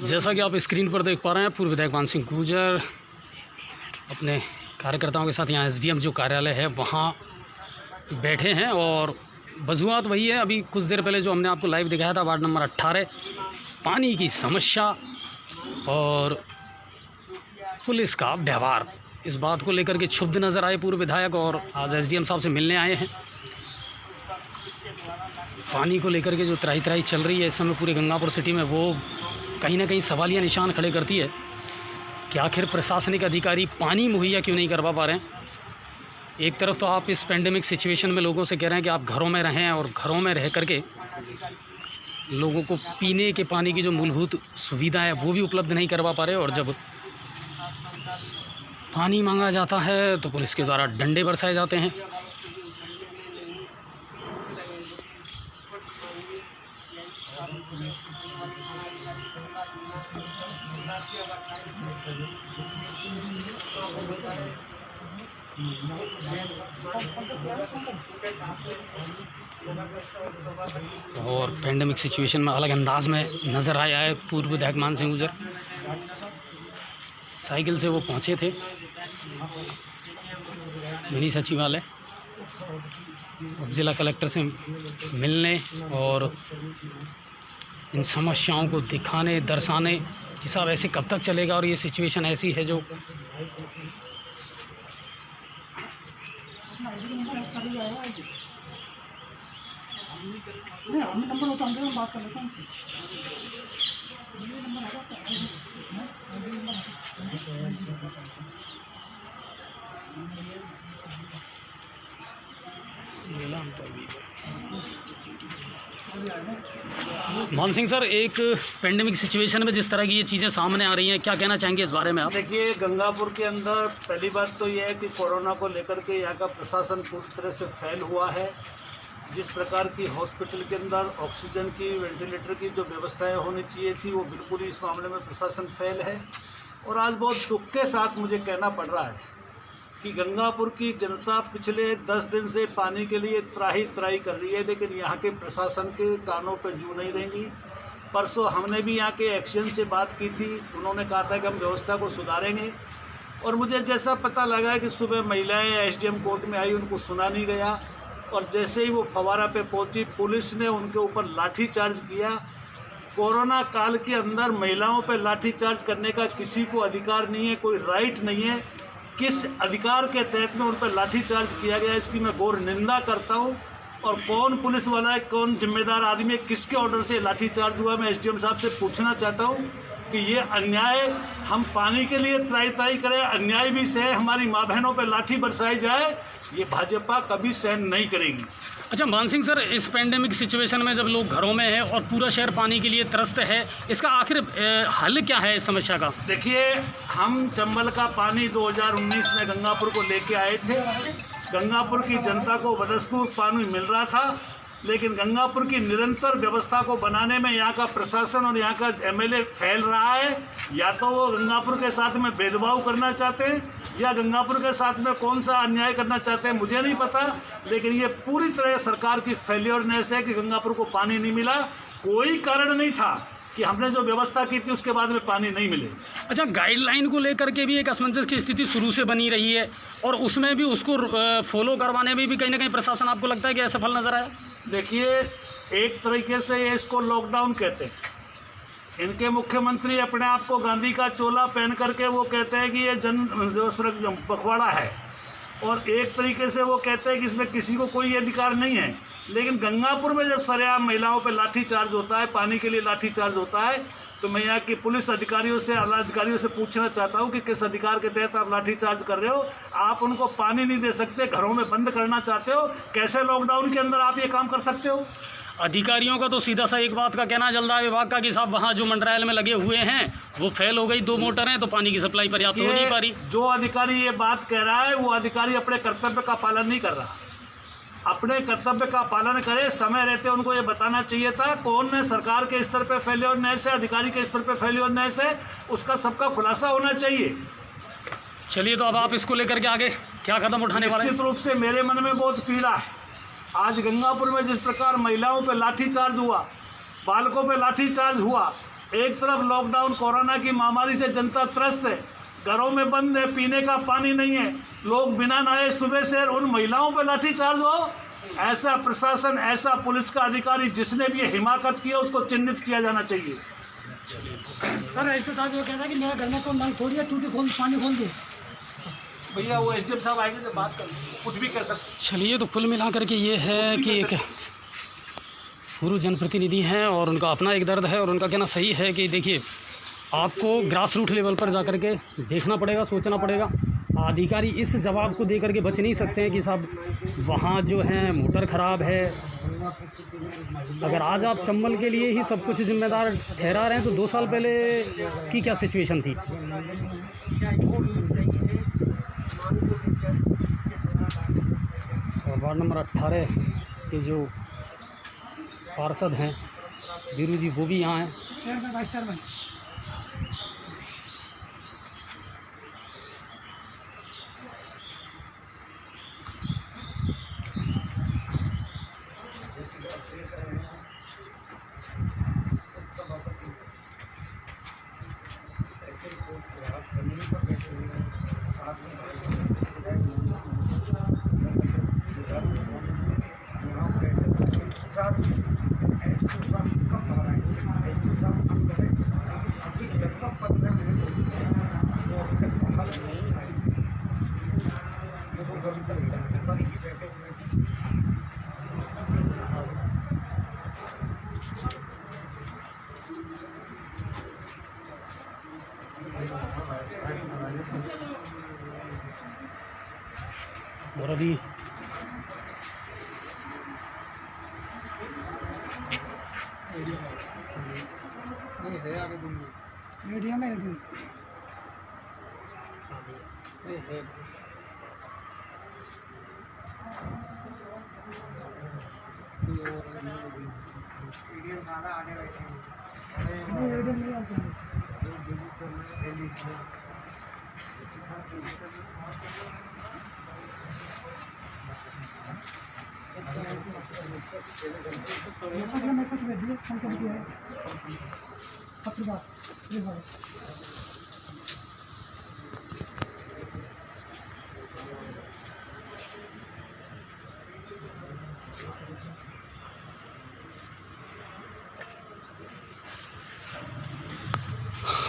जैसा कि आप स्क्रीन पर देख पा रहे हैं, पूर्व विधायक मान सिंह गुर्जर अपने कार्यकर्ताओं के साथ यहाँ एसडीएम जो कार्यालय है वहाँ बैठे हैं और वजूहत वही है। अभी कुछ देर पहले जो हमने आपको लाइव दिखाया था वार्ड नंबर 18 पानी की समस्या और पुलिस का व्यवहार, इस बात को लेकर के क्षुब्ध नज़र आए पूर्व विधायक और आज एसडीएम साहब से मिलने आए हैं। पानी को लेकर के जो त्राही चल रही है इस समय पूरे गंगापुर सिटी में, वो कहीं ना कहीं सवालिया निशान खड़े करती है कि आखिर प्रशासनिक अधिकारी पानी मुहैया क्यों नहीं करवा पा रहे हैं। एक तरफ तो आप इस पेंडेमिक सिचुएशन में लोगों से कह रहे हैं कि आप घरों में रहें और घरों में रह करके लोगों को पीने के पानी की जो मूलभूत सुविधा है वो भी उपलब्ध नहीं करवा पा रहे, और जब पानी मांगा जाता है तो पुलिस के द्वारा डंडे बरसाए जाते हैं। और पेंडेमिक सिचुएशन में अलग अंदाज में नज़र आया है पूर्व विधायक मान सिंह गुर्जर। साइकिल से वो पहुंचे थे मिनी सचिवालय जिला कलेक्टर से मिलने और इन समस्याओं को दिखाने दर्शाने कि साहब ऐसे कब तक चलेगा और ये सिचुएशन ऐसी है जो मान सिंह सर, एक पेंडेमिक सिचुएशन में जिस तरह की ये चीज़ें सामने आ रही हैं, क्या कहना चाहेंगे इस बारे में आप? देखिए, गंगापुर के अंदर पहली बात तो ये है कि कोरोना को लेकर के यहाँ का प्रशासन पूरी तरह से फेल हुआ है। जिस प्रकार की हॉस्पिटल के अंदर ऑक्सीजन की, वेंटिलेटर की जो व्यवस्थाएं होनी चाहिए थी, वो बिल्कुल ही इस मामले में प्रशासन फेल है। और आज बहुत दुख के साथ मुझे कहना पड़ रहा है कि गंगापुर की जनता पिछले 10 दिन से पानी के लिए त्राही कर रही है, लेकिन यहाँ के प्रशासन के कानों पर जू नहीं रहेंगी। परसों हमने भी यहाँ के एक्शन से बात की थी, उन्होंने कहा था कि हम व्यवस्था को सुधारेंगे। और मुझे जैसा पता लगा कि सुबह महिलाएं एसडीएम कोर्ट में आई, उनको सुना नहीं गया, और जैसे ही वो फवारा पे पहुंची पुलिस ने उनके ऊपर लाठीचार्ज किया। कोरोना काल के अंदर महिलाओं पर लाठीचार्ज करने का किसी को अधिकार नहीं है, कोई राइट नहीं है। किस अधिकार के तहत में उन पर लाठीचार्ज किया गया, इसकी मैं घोर निंदा करता हूं। और कौन पुलिस वाला है, कौन जिम्मेदार आदमी है, किसके ऑर्डर से लाठीचार्ज हुआ, मैं एसडीएम साहब से पूछना चाहता हूं कि ये अन्याय, हम पानी के लिए त्राही करें, अन्याय भी सहे, हमारी माँ बहनों पर लाठी बरसाई जाए, ये भाजपा कभी सहन नहीं करेगी। अच्छा मान सिंह सर, इस पेंडेमिक सिचुएशन में जब लोग घरों में हैं और पूरा शहर पानी के लिए त्रस्त है, इसका आखिर हल क्या है इस समस्या का? देखिए, हम चंबल का पानी 2019 में गंगापुर को लेके आए थे। गंगापुर की जनता को बदस्तूर पानी मिल रहा था, लेकिन गंगापुर की निरंतर व्यवस्था को बनाने में यहाँ का प्रशासन और यहाँ का एमएलए फैल रहा है। या तो वो गंगापुर के साथ में भेदभाव करना चाहते हैं या गंगापुर के साथ में कौन सा अन्याय करना चाहते हैं मुझे नहीं पता, लेकिन ये पूरी तरह सरकार की फेल्योरनेस है कि गंगापुर को पानी नहीं मिला। कोई कारण नहीं था कि हमने जो व्यवस्था की थी उसके बाद में पानी नहीं मिले। अच्छा, गाइडलाइन को लेकर के भी एक असमंजस की स्थिति शुरू से बनी रही है और उसमें भी उसको फॉलो करवाने में भी कहीं ना कहीं प्रशासन, आपको लगता है कि असफल नजर आया? देखिए, एक तरीके से ये इसको लॉकडाउन कहते हैं। इनके मुख्यमंत्री अपने आप को गांधी का चोला पहन करके वो कहते हैं कि ये जन पखवाड़ा है, और एक तरीके से वो कहते हैं कि इसमें किसी को कोई अधिकार नहीं है। लेकिन गंगापुर में जब सरेआम महिलाओं पर लाठीचार्ज होता है, पानी के लिए लाठीचार्ज होता है, तो मैं यहाँ की पुलिस अधिकारियों से, आला अधिकारियों से पूछना चाहता हूँ कि किस अधिकार के तहत आप लाठीचार्ज कर रहे हो? आप उनको पानी नहीं दे सकते, घरों में बंद करना चाहते हो, कैसे लॉकडाउन के अंदर आप ये काम कर सकते हो? अधिकारियों का तो सीधा सा एक बात का कहना जल रहा है विभाग का कि साहब वहाँ जो मंडरायल में लगे हुए हैं वो फेल हो गई, 2 मोटर हैं तो पानी की सप्लाई पर्याप्त हो नहीं पा रही। जो अधिकारी ये बात कह रहा है वो अधिकारी अपने कर्तव्य का पालन नहीं कर रहा। अपने कर्तव्य का पालन करे, समय रहते उनको ये बताना चाहिए था कौन ने सरकार के स्तर पे फेल्योरनेस है, अधिकारी के स्तर पे फेल्योरनेस है, उसका सबका खुलासा होना चाहिए। चलिए, तो अब आप इसको लेकर के आगे क्या कदम उठाने वाले हैं? निश्चित रूप से मेरे मन में बहुत पीड़ा है। आज गंगापुर में जिस प्रकार महिलाओं पे लाठीचार्ज हुआ, बालकों पे लाठीचार्ज हुआ, एक तरफ लॉकडाउन, कोरोना की महामारी से जनता त्रस्त है, घरों में बंद है, पीने का पानी नहीं है, लोग बिना नहाए सुबह से उन महिलाओं पर लाठीचार्ज हो। ऐसा प्रशासन, ऐसा पुलिस का अधिकारी जिसने भी ये हिमाकत की है उसको चिन्हित किया जाना चाहिए। सर एसडीएम साहब ये कहता है कि मेरा घर में कोई नल खोल दिया, टूटी खोल, पानी खोल दे। भैया वो एसडीएम साहब आएंगे तो बात कर, कुछ भी कह सकते। चलिए, तो कुल मिलाकर के ये है कि एक पूर्व जनप्रतिनिधि हैं और उनका अपना एक दर्द है, और उनका कहना सही है कि देखिए, आपको ग्रास रूट लेवल पर जा कर के देखना पड़ेगा, सोचना पड़ेगा। अधिकारी इस जवाब को दे करके बच नहीं सकते हैं कि साहब वहाँ जो है मोटर ख़राब है। अगर आज आप चंबल के लिए ही सब कुछ जिम्मेदार ठहरा रहे हैं तो 2 साल पहले की क्या सिचुएशन थी। और वार्ड नंबर 18 के जो पार्षद हैं वीरू जी, वो भी यहाँ हैं। Chairman, vice chairman. और अभी मीडिया में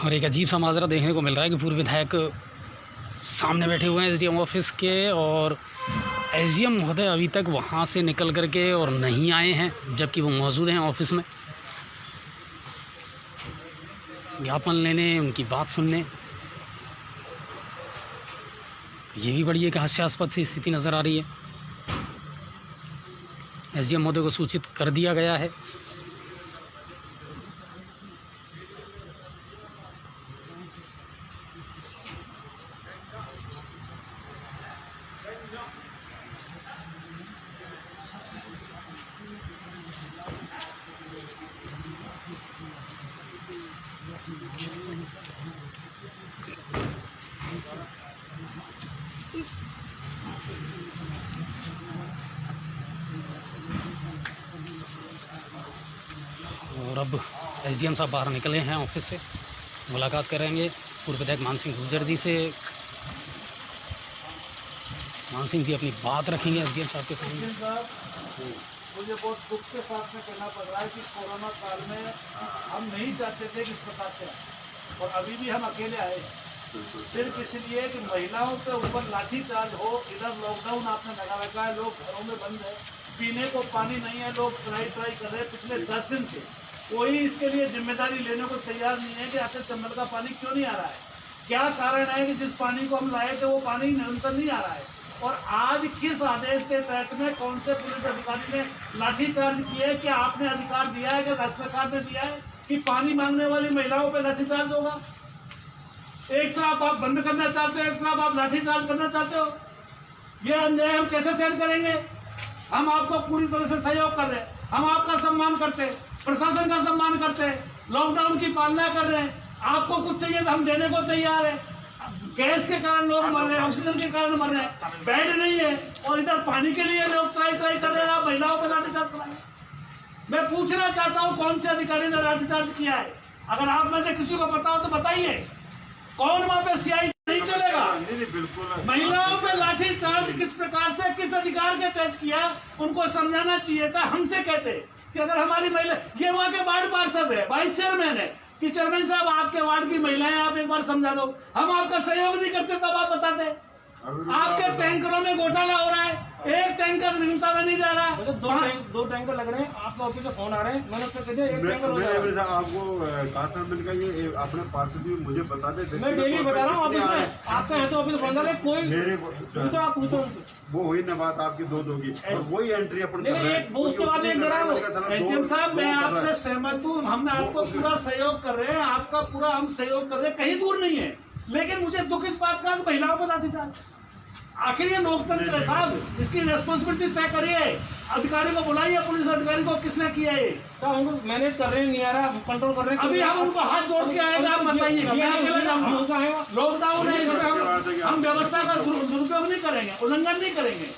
और एक अजीब सा माजरा देखने को मिल रहा है कि पूर्व विधायक सामने बैठे हुए हैं एसडीएम ऑफिस के, और एसडीएम महोदय अभी तक वहाँ से निकल करके और नहीं आए हैं, जबकि वो मौजूद हैं ऑफिस में ज्ञापन लेने, उनकी बात सुनने। ये भी बड़ी एक हास्यास्पद सी स्थिति नज़र आ रही है। एसडीएम महोदय को सूचित कर दिया गया है। और अब एसडीएम साहब बाहर निकले हैं ऑफिस से, मुलाकात करेंगे पूर्व विधायक मान सिंह गुर्जर जी से। मान सिंह जी अपनी बात रखेंगे एसडीएम साहब के सामने। मुझे बहुत दुख के साथ में कहना पड़ रहा है कि कोरोना काल में हम नहीं चाहते थे किस प्रकार से, और अभी भी हम अकेले आए हैं सिर्फ इसलिए कि महिलाओं के ऊपर लाठीचार्ज हो। इधर लॉकडाउन आपने लगा रखा है, लोग घरों में बंद है, पीने को पानी नहीं है, लोग ट्राई कर रहे हैं पिछले 10 दिन से। कोई इसके लिए जिम्मेदारी लेने को तैयार नहीं है कि आखिर चंबल का पानी क्यों नहीं आ रहा है, क्या कारण है कि जिस पानी को हम लाए थे वो पानी निरंतर नहीं आ रहा है। और आज किस आदेश के तहत में कौन से पुलिस अधिकारी ने लाठीचार्ज किया है? क्या आपने अधिकार दिया है, कि राज्य सरकार ने दिया है कि पानी मांगने वाली महिलाओं पर लाठीचार्ज होगा? एक तरफ आप बंद करना चाहते हो, एक तरफ आप लाठीचार्ज करना चाहते हो। यह अन्याय हम कैसे सहन करेंगे? हम आपको पूरी तरह से सहयोग कर रहे हैं, हम आपका सम्मान करते हैं, प्रशासन का सम्मान करते हैं, लॉकडाउन की पालना कर रहे हैं। आपको कुछ चाहिए तो हम देने को तैयार है। गैस के कारण लोग मर रहे हैं, ऑक्सीजन के कारण मर रहे हैं, बेड नहीं है, और इधर पानी के लिए लोग ट्राई कर रहे हैं, आप महिलाओं पर लाठीचार्ज कराएं। मैं पूछना चाहता हूँ कौन से अधिकारी ने लाठीचार्ज किया है? अगर आप में से किसी को पता हो तो बताइए, कौन वहां पे सीआई नहीं चलेगा। बिल्कुल महिलाओं पे लाठी चार्ज किस प्रकार से, किस अधिकार के तहत किया, उनको समझाना चाहिए था। हमसे कहते कि अगर हमारी महिला, ये वहां के वार्ड पार्षद है, वाइस चेयरमैन है, कि चेयरमैन साहब आपके वार्ड की महिलाएं आप एक बार समझा दो। हम आपका सहयोग नहीं करते तब आप बताते। आपके टैंकरों में घोटाला हो रहा है, एक टैंकर जिंदा में नहीं जा रहा। दो टैंकर लग रहे हैं, आपके ऑफिस से फोन आ रहे हैं, मैंने उससे कह दिया एक टैंकर हो जाएगा। आपको कहा था मैंने कहा ये अपने पास भी मुझे बता दे। मैं डेली बता रहा हूँ ऑफिस में, आपका ऐसे ऑफिस बंद है, कोई पूछो, आप पूछो उनसे। वो हुई ना बात आपकी दो की, और वही एंट्री अपन कर रहे हैं। वो उसके बाद एक दे रहा है वो। एसडीएम साहब, मैं आपसे सहमत हूँ, हम आपको पूरा सहयोग कर रहे हैं, आपका पूरा हम सहयोग कर रहे हैं, कहीं दूर नहीं है। लेकिन मुझे दुख इस बात का महिलाओं पर लाठीचार्ज, आखिर ये लोकतंत्र है साहब, इसकी रेस्पॉन्सिबिलिटी तय करिए। अधिकारी को बुलाइए, पुलिस अधिकारी को, किसने किया ये? साहब हम मैनेज कर रहे हैं, नहीं आ रहा, कंट्रोल कर रहे हैं। अभी हम उनको हाथ जोड़ के आएगा, आप बताइएगा। लॉकडाउन है, इसमें हम व्यवस्था का दुरुपयोग नहीं करेंगे, उल्लंघन नहीं करेंगे।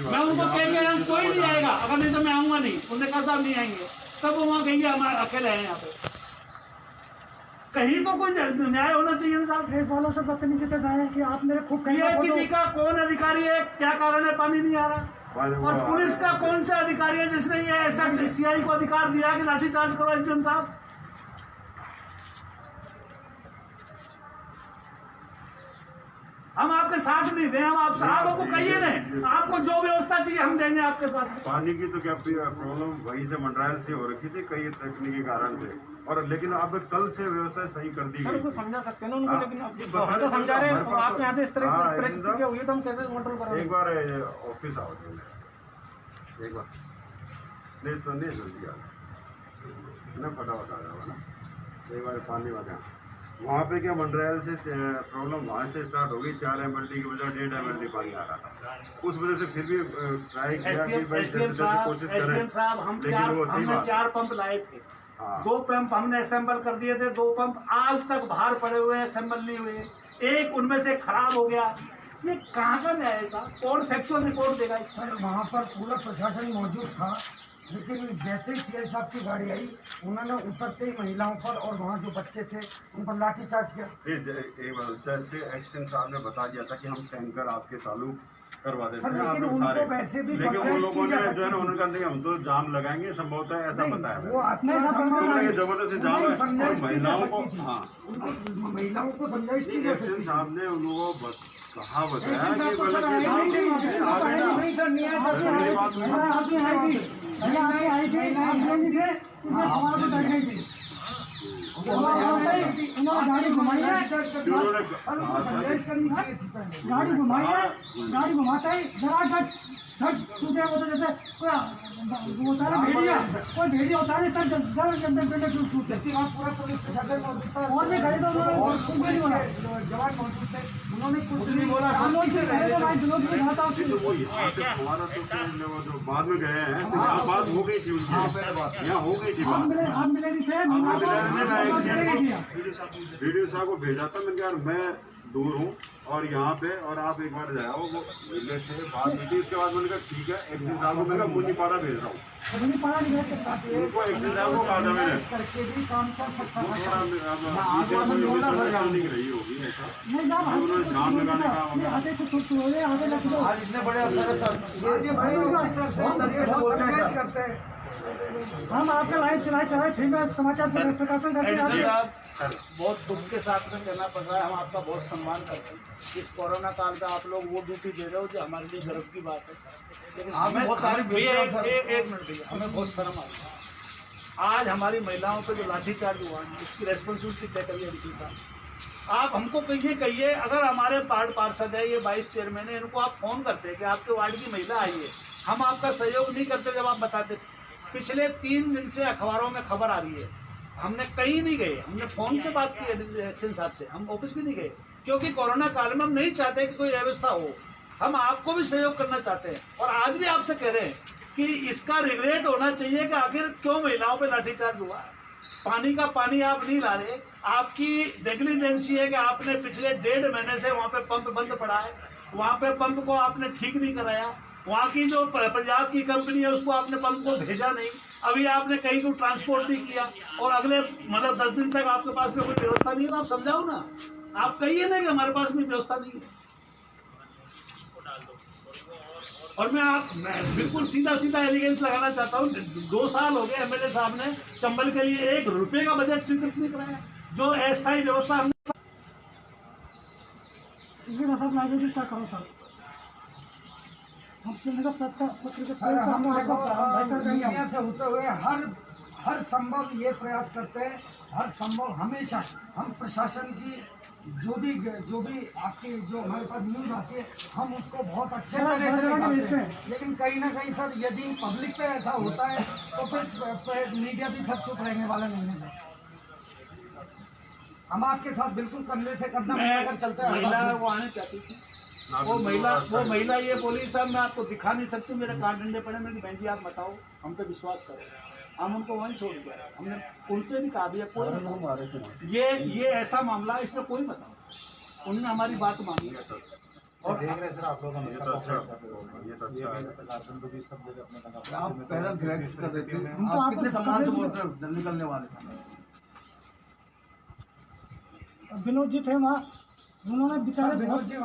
मैं उनको कह के हम कोई नहीं आएगा, अगर नहीं तो मैं आऊंगा नहीं। उन्होंने कहा साहब नहीं आएंगे, तब वो वहाँ कहेंगे हम अकेले हैं यहाँ पे। कहीं तो कोई न्याय होना चाहिए ना साहब। प्रेस वालों से बदतमीजी कर रहे हैं कि आप मेरे खूब पीएचईबी का कौन अधिकारी है, क्या कारण है पानी नहीं आ रहा? और पुलिस का कौन सा अधिकारी है जिसने ये ऐसा सीआई को अधिकार दिया कि लाठीचार्ज करो? एसडीएम साहब, हम आपके साथ नहीं दें, हम आप आपको कहिए नहीं, आपको जो व्यवस्था चाहिए हम देंगे आपके साथ। पानी की तो क्या प्रॉब्लम वहीं से मंडरायल से हो रखी थी, कई तकनीकी कारण थे, और लेकिन अब कल से व्यवस्था सही कर दी गई। समझा सकते हैं ना उनको, लेकिन आप तो समझा रहे हैं, आप यहाँ से इस तरह की परिस्थिति हुई तो हम कैसे कंट्रोल करेंगे? एक बार ऑफिस आओ, एक बार नहीं तो नहीं जल्दी आ फटाफट आ जाओ ना। एक बार पानी वाले वहाँ पे क्या मंडरायल से प्रॉब्लम वहाँ से स्टार्ट हो गई, 4 MLD की बजाय 1.5 MLD पानी आ रहा था। उस वजह से फिर भी ट्राई किया कि भाई कोशिश करें, हमने 4 पंप लाए थे। 2 पंप हमने असेंबल कर दिए थे, 2 पंप आज तक बाहर पड़े हुए हैं, असेंबल नहीं हुए। एक उनमें से खराब हो गया। ये कहाँ का न्याय है साहब? कौन फैक्चुअल रिपोर्ट देगा इस पर? वहाँ पर पूरा प्रशासन मौजूद था, लेकिन जैसे ही सीआई साहब की गाड़ी आई, उन्होंने उतरते ही महिलाओं पर और वहाँ जो बच्चे थे उन पर लाठीचार्ज किया। जैसे एक्शन साहब ने बता दिया था कि हम टैंकर आपके चालू करवा देते हैं, लेकिन आप उनको सारे, वैसे भी लेकिन उन समझाइश लोगों की ने जा जो है ना सकती उन्होंने कहा हम तो जाम लगाएंगे, संभवतः ऐसा बताया। वो आत्महत्या जबरदस्ती जाम है, और महिलाओं को, हाँ उनको महिलाओं को समझाइश की जा एक्शन सकती साहब ने उनको कहा बताया एक्शन कि साहब को सर मतलब आए नहीं सर, नहीं गाड़ी घुमाई है, समझाइश करनी चाहिए थी पहले। गाड़ी घुमाई है, गाड़ी घुमाता है जरा धट टूटे वो तो जैसे कोई होता है भेड़िया, कोई भेड़िया होता है तब टूटते। पूरा पुलिस प्रशासन मौजूद था और भी खड़े तो उन्होंने जवान मौजूद थे, उन्होंने कुछ नहीं बोला। वो यहाँ से हमारा तो फिर वो जो बाद में गए हैं, तो यहाँ बात हो गई थी उनकी, यहाँ हो गई थी बात। वीडियो साहब को भेजा था, मैंने कहा यार मैं दूर हूँ और यहाँ पे, और आप एक बार जाओ, वो मिले थे, बात हुई थी। उसके बाद मैंने कहा ठीक है, एक्शन साहब को मैंने मुनीपाड़ा भेज रहा हूँ, उनको एक्शन साहब को कहा था मैंने, करके भी काम कर सकता वो थोड़ा नहीं रही होगी ऐसा, उन्होंने जाम लगाने का इतने बड़े अफसर करते हैं। हम आपका लाइव चलाए ठीक है, समाचार से प्रकाशन करते हैं। साहब, बहुत दुख के साथ में कहना पड़ रहा है, हम आपका बहुत सम्मान करते हैं। इस कोरोना काल में आप लोग वो ड्यूटी दे रहे हो जो हमारे लिए गर्व की बात है। लेकिन हमें एक मिनट भैया, हमें बहुत शर्म आ रही है। आज हमारी महिलाओं पे जो लाठीचार्ज हुआ है, इसकी रेस्पॉन्सिबिलिटी तय करिए डीसी साहब। आप हमको कहिए, अगर हमारे वार्ड पार्षद है, ये वाइस चेयरमैन है, इनको आप फोन करते हैं कि आपके वार्ड की महिला आई है, हम आपका सहयोग नहीं करते जब आप बताते। पिछले 3 दिन से अखबारों में खबर आ रही है, हमने कहीं नहीं गए, हमने फोन से बात की एक्शन साहब से, हम ऑफिस भी नहीं गए, क्योंकि कोरोना काल में हम नहीं चाहते कि कोई अव्यवस्था हो। हम आपको भी सहयोग करना चाहते हैं, और आज भी आपसे कह रहे हैं कि इसका रिग्रेट होना चाहिए कि आखिर क्यों महिलाओं पे लाठीचार्ज हुआ। पानी का पानी आप नहीं ला रहे, आपकी नेग्लिजेंसी है कि आपने पिछले 1.5 महीने से वहाँ पे पंप बंद पड़ा है, वहाँ पे पंप को आपने ठीक नहीं कराया। वहाँ की जो पंजाब की कंपनी है उसको आपने पंप को भेजा नहीं, अभी आपने कहीं को ट्रांसपोर्ट नहीं किया, और अगले मतलब 10 दिन तक आपके पास में कोई व्यवस्था नहीं है, तो आप समझाओ ना, आप कहिए ना कि हमारे पास में व्यवस्था नहीं है। और मैं बिल्कुल सीधा एलिगेंस लगाना चाहता हूँ, 2 साल हो गए एमएलए साहब ने चंबल के लिए 1 रुपये का बजट स्वीकृत नहीं कराया, जो अस्थायी व्यवस्था हमने सब लाइब्रेरी तक करो सर, हम सर हम मीडिया से होते हुए हर संभव ये प्रयास करते हैं, हर संभव हमेशा हम प्रशासन की जो भी आपकी जो हमारे पास न्यूज आती है हम उसको बहुत अच्छे तरह से निकालते हैं, लेकिन कहीं ना कहीं सर यदि पब्लिक पे ऐसा होता है तो फिर मीडिया भी सब चुप रहने वाला नहीं है सर। हम आपके साथ बिल्कुल कंधे से कंधा मिलाकर चलते हैं। महिला वो आने चाहती थी, वो महिला ये बोली साहब मैं आपको दिखा नहीं सकती, मेरे कार्ड डंडे पड़े, मैंने बहन जी आप बताओ, हम पे विश्वास करो, हम उनको वहीं छोड़ दिया, हमने उनसे भी कहा दिया कोई ये ऐसा मामला है, इसमें कोई बताओ, उन्होंने हमारी बात मानी। और देख रहे सर आप लोग ये तो अच्छा है, आप पहले ग्रेड कर देते हैं, आप कितने समाज से बोलते हैं निकलने वाले विनोद जी थे वहाँ, उन्होंने बेचारे विनोद जी